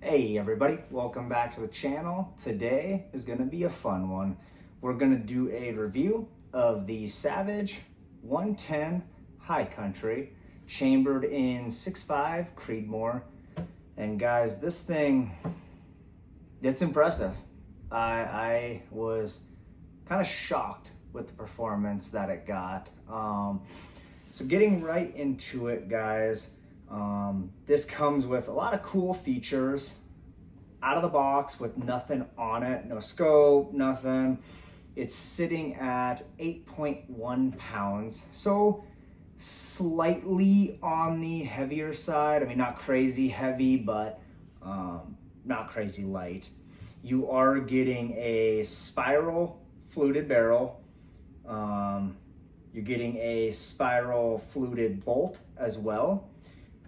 Hey everybody, welcome back to the channel. Today is going to be a fun one. We're going to do a review of the Savage 110 High Country, chambered in 6.5 Creedmoor. And guys, this thing, it's impressive. I was kind of shocked with the performance that it got. So getting right into it, guys, this comes with a lot of cool features out of the box with nothing on it, no scope, nothing. It's sitting at 8.1 pounds, so slightly on the heavier side. I mean, not crazy heavy, but not crazy light. You are getting a spiral fluted barrel. You're getting a spiral fluted bolt as well.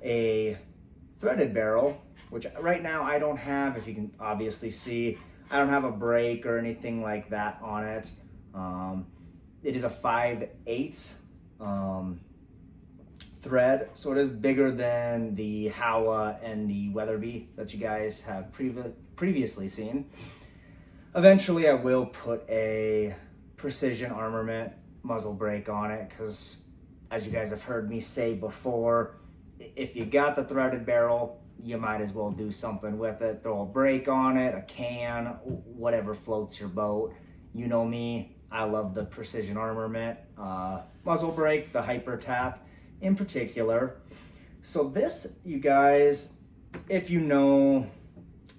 A threaded barrel, which right now I don't have. If you can obviously see, I don't have a brake or anything like that on it. It is a 5/8 thread, so it is bigger than the Howa and the Weatherby that you guys have previously seen. Eventually I will put a precision armament muzzle brake on it, because as you guys have heard me say before, if you got the threaded barrel, you might as well do something with it. Throw a brake on it, a can, whatever floats your boat. You know me, I love the precision armament muzzle brake, the Hyper Tap in particular. So this, you guys, if you know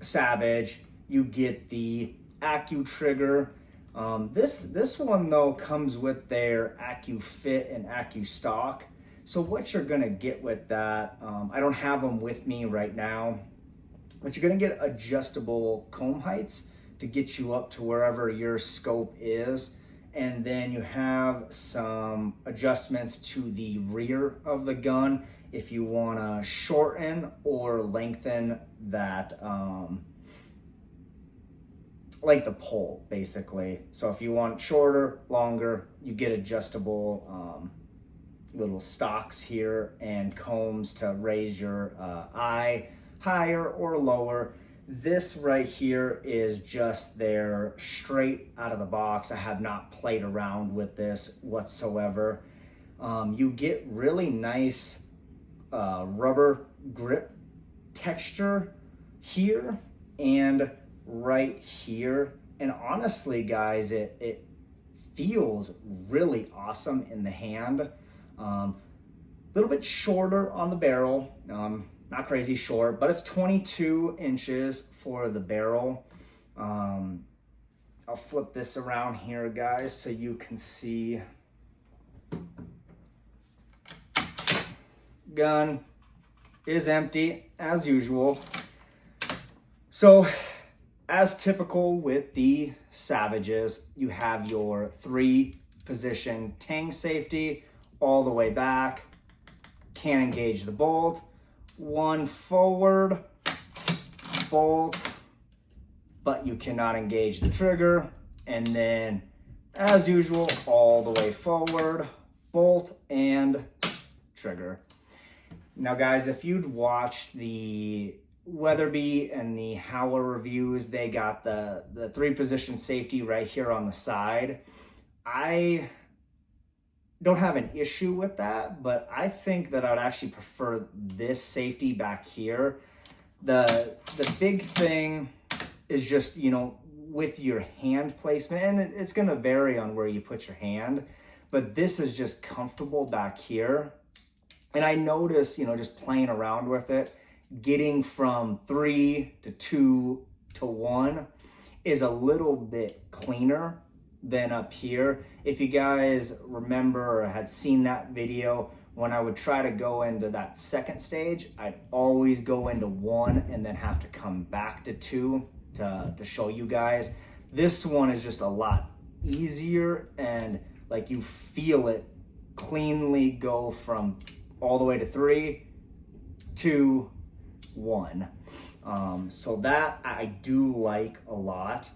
Savage, you get the Accu trigger. This one though comes with their Accu Fit and Accu Stock. So what you're gonna get with that, I don't have them with me right now, but you're gonna get adjustable comb heights to get you up to wherever your scope is. And then you have some adjustments to the rear of the gun if you wanna shorten or lengthen that, like the pole basically. So if you want shorter, longer, you get adjustable little stocks here and combs to raise your eye higher or lower. This right here is just their straight out of the box. I have not played around with this whatsoever. You get really nice rubber grip texture here and right here. And honestly guys, it feels really awesome in the hand. A little bit shorter on the barrel, not crazy short, but it's 22 inches for the barrel. I'll flip this around here, guys, so you can see. Gun is empty as usual. So as typical with the Savages, you have your 3-position tang safety all the way back. Can't engage the bolt. 1 forward bolt, but you cannot engage the trigger. And then as usual, all the way forward bolt and trigger. Now guys, if you'd watched the Weatherby and the Howa reviews, they got the 3-position safety right here on the side. I don't have an issue with that, but I think that I'd actually prefer this safety back here. The big thing is just, you know, with your hand placement, and it's gonna vary on where you put your hand, but this is just comfortable back here. And I noticed, you know, just playing around with it, getting from 3 to 2 to 1 is a little bit cleaner than up here. If you guys remember or had seen that video, when I would try to go into that second stage, I'd always go into 1 and then have to come back to 2 to show you guys. This one is just a lot easier, and like you feel it cleanly go from all the way to 3, 2, 1. So that I do like a lot.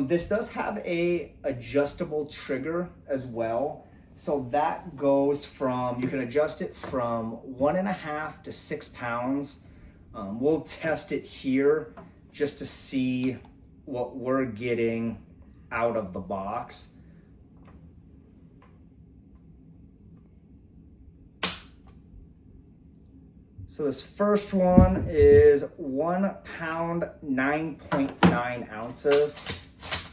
This does have a adjustable trigger as well. So that goes from, you can adjust it from 1.5 to 6 pounds. We'll test it here just to see what we're getting out of the box. So this first one is 1 pound, 9.9 ounces.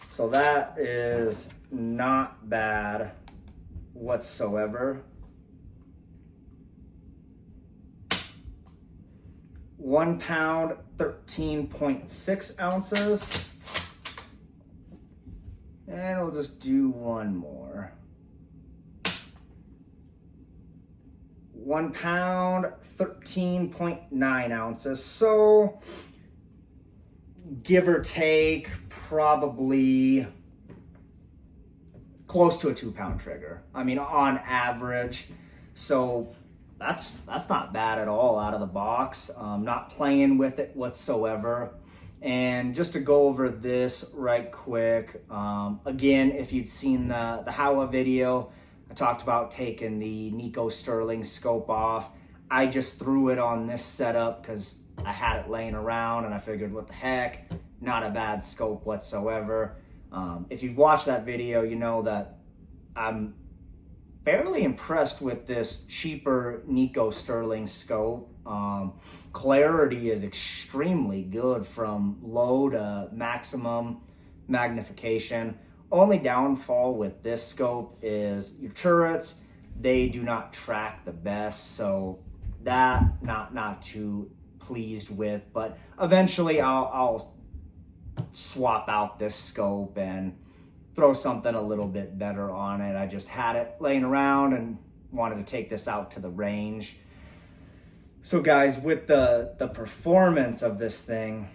So that is not bad whatsoever. 1 pound, 13.6 ounces. And we'll just do one more. 1 pound, 13.9 ounces. So give or take, probably close to a 2 pound trigger. I mean, on average. So that's not bad at all out of the box. Not playing with it whatsoever. And just to go over this right quick, again, if you'd seen the Howa video, I talked about taking the Nico Sterling scope off. I just threw it on this setup because I had it laying around and I figured, what the heck, not a bad scope whatsoever. If you've watched that video, you know that I'm fairly impressed with this cheaper Nico Sterling scope. Clarity is extremely good from low to maximum magnification. Only downfall with this scope is your turrets, they do not track the best, so that not too pleased with, but eventually I'll swap out this scope and throw something a little bit better on it. I just had it laying around and wanted to take this out to the range. So guys, with the performance of this thing,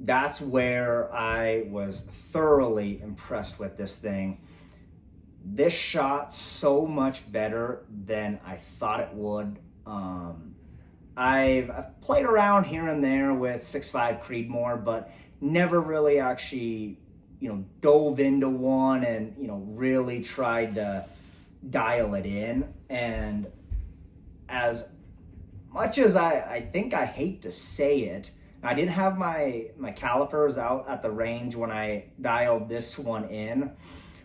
that's where I was thoroughly impressed with this thing. This shot so much better than I thought it would. I've played around here and there with 6.5 Creedmoor, but never really actually, dove into one and, really tried to dial it in. And as much as I think I hate to say it, I did have my calipers out at the range when I dialed this one in,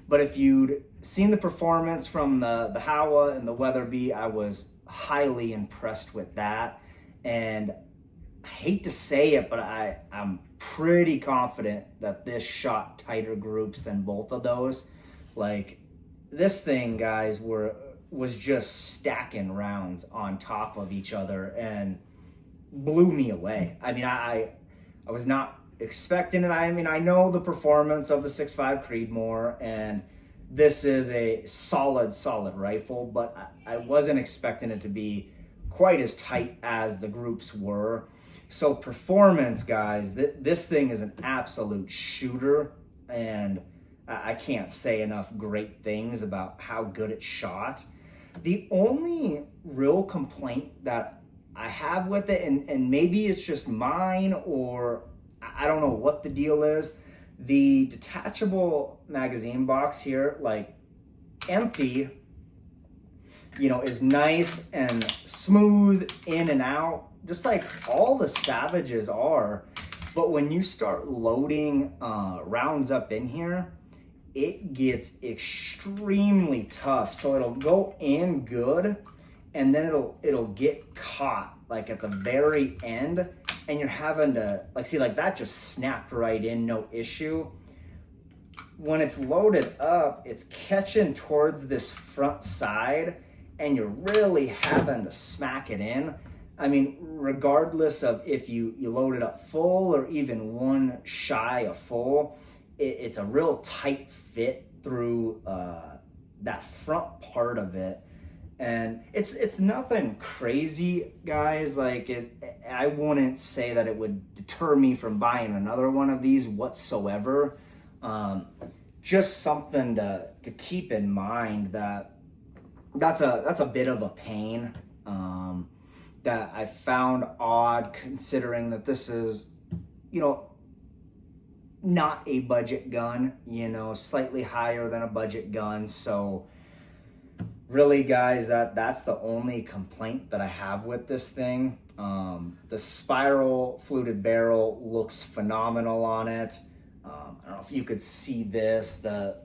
but if you'd seen the performance from the Howa and the Weatherby, I was highly impressed with that. And I hate to say it, but I'm pretty confident that this shot tighter groups than both of those. Like, this thing, guys, was just stacking rounds on top of each other and blew me away. I mean, I was not expecting it. I mean, I know the performance of the 6.5 Creedmoor, and this is a solid rifle, but I wasn't expecting it to be quite as tight as the groups were. So performance, guys, this thing is an absolute shooter, and I can't say enough great things about how good it shot. The only real complaint that I have with it, and maybe it's just mine, or I don't know what the deal is, the detachable magazine box here, like empty, is nice and smooth in and out, just like all the Savages are. But when you start loading rounds up in here, it gets extremely tough. So it'll go in good, and then it'll get caught like at the very end, and you're having to see that just snapped right in, no issue. When it's loaded up, it's catching towards this front side, and you're really having to smack it in. I mean, regardless of if you load it up full or even one shy of full, it's a real tight fit through that front part of it. And it's nothing crazy, guys. I wouldn't say that it would deter me from buying another one of these whatsoever. Just something to keep in mind, that's a bit of a pain that I found odd, considering that this is, not a budget gun, slightly higher than a budget gun. So really, guys, that's the only complaint that I have with this thing. The spiral fluted barrel looks phenomenal on it. I don't know if you could see this, the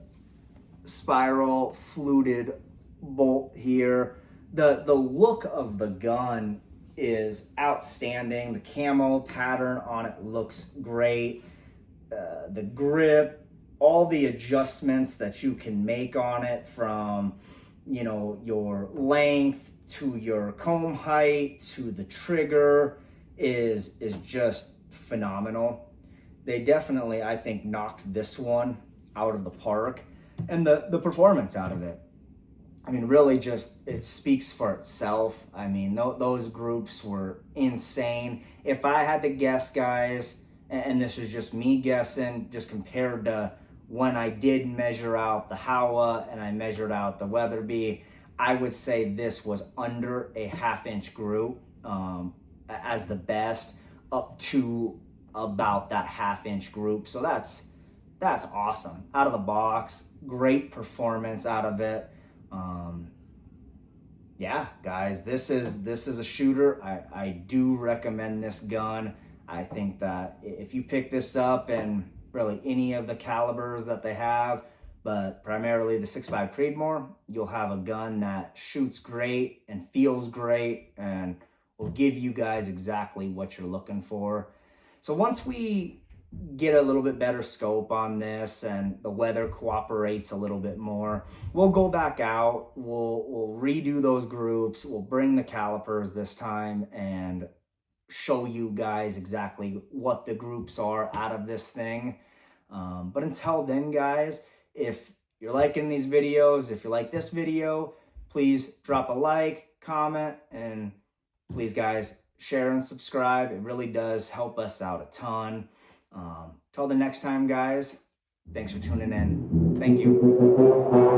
spiral fluted bolt here. The look of the gun is outstanding. The camo pattern on it looks great. The grip, all the adjustments that you can make on it, from your length to your comb height to the trigger, is just phenomenal. They definitely, I think, knocked this one out of the park, and the performance out of it, I mean, really just, it speaks for itself. I mean, those groups were insane. If I had to guess, guys, and this is just me guessing, just compared to when I did measure out the Howa and I measured out the Weatherby, I would say this was under a 1/2 inch group as the best, up to about that 1/2 inch group. So that's awesome. Out of the box, great performance out of it. Yeah, guys, this is a shooter. I do recommend this gun. I think that if you pick this up, and really any of the calibers that they have, but primarily the 6.5 Creedmoor, you'll have a gun that shoots great and feels great and will give you guys exactly what you're looking for. So once we get a little bit better scope on this and the weather cooperates a little bit more, we'll go back out, we'll redo those groups, we'll bring the calipers this time and show you guys exactly what the groups are out of this thing. But until then, guys, if you're liking these videos, if you like this video, please drop a like, comment, and please, guys, share and subscribe. It really does help us out a ton. Till the next time, guys, thanks for tuning in. Thank you.